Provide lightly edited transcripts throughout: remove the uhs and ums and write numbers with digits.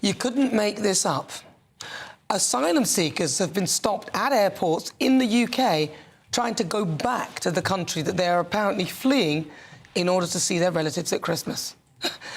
You couldn't make this up. Asylum seekers have been stopped at airports in the UK trying to go back to the country that they are apparently fleeing in order to see their relatives at Christmas.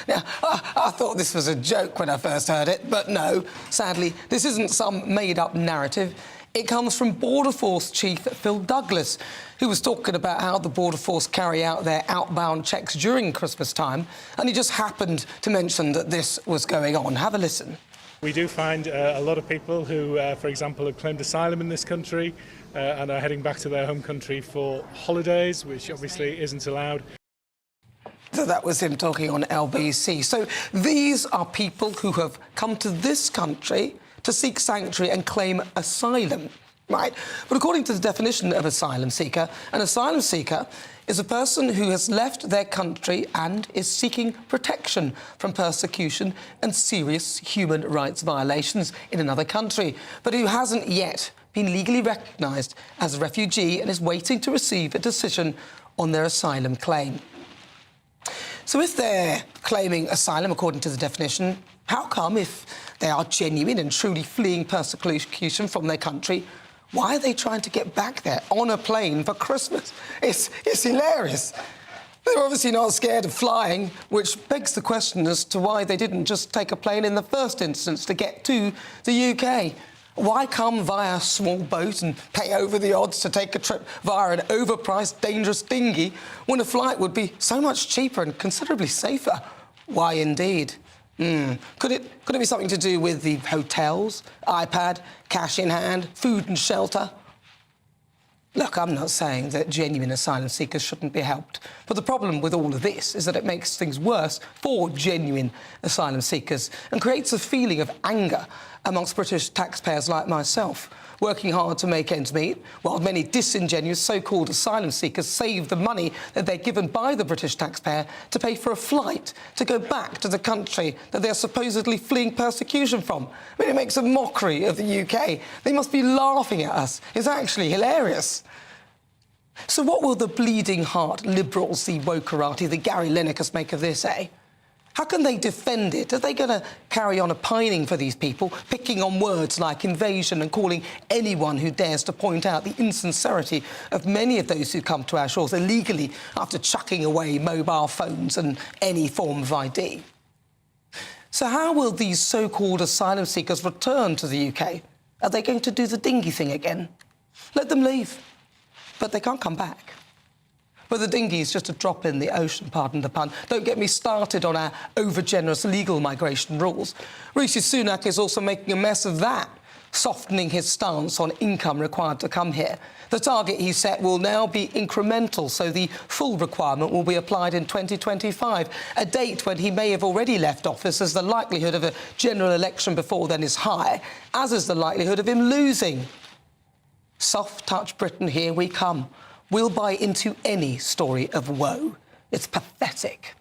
Now, I thought this was a joke when I first heard it, but no, sadly, this isn't some made-up narrative. It comes from Border Force Chief Phil Douglas, who was talking about how the Border Force carry out their outbound checks during Christmas time, and he just happened to mention that this was going on. Have a listen. We do find a lot of people who, for example, have claimed asylum in this country and are heading back to their home country for holidays, which obviously isn't allowed. So that was him talking on LBC. So these are people who have come to this country to seek sanctuary and claim asylum, right? But according to the definition of asylum seeker, an asylum seeker is a person who has left their country and is seeking protection from persecution and serious human rights violations in another country, but who hasn't yet been legally recognised as a refugee and is waiting to receive a decision on their asylum claim. So if they're claiming asylum according to the definition, how come, if they are genuine and truly fleeing persecution from their country, why are they trying to get back there on a plane for Christmas? It's hilarious. They're obviously not scared of flying, which begs the question as to why they didn't just take a plane in the first instance to get to the UK. Why come via a small boat and pay over the odds to take a trip via an overpriced, dangerous dinghy when a flight would be so much cheaper and considerably safer? Why indeed? Could it be something to do with the hotels, iPad, cash in hand, food and shelter? Look, I'm not saying that genuine asylum seekers shouldn't be helped, but the problem with all of this is that it makes things worse for genuine asylum seekers and creates a feeling of anger amongst British taxpayers like myself, working hard to make ends meet, while many disingenuous so-called asylum seekers save the money that they're given by the British taxpayer to pay for a flight to go back to the country that they're supposedly fleeing persecution from. I mean, it makes a mockery of the UK. They must be laughing at us. It's actually hilarious. So what will the bleeding heart liberals, the wokerati, the Gary Linekers make of this, eh? How can they defend it? Are they going to carry on opining for these people, picking on words like invasion and calling anyone who dares to point out the insincerity of many of those who come to our shores illegally after chucking away mobile phones and any form of ID? So how will these so-called asylum seekers return to the UK? Are they going to do the dinghy thing again? Let them leave. But they can't come back. But the dinghy is just a drop in the ocean, pardon the pun. Don't get me started on our over-generous legal migration rules. Rishi Sunak is also making a mess of that, softening his stance on income required to come here. The target he set will now be incremental, so the full requirement will be applied in 2025, a date when he may have already left office, as the likelihood of a general election before then is high, as is the likelihood of him losing. Soft-touch Britain, here we come. We'll buy into any story of woe. It's pathetic.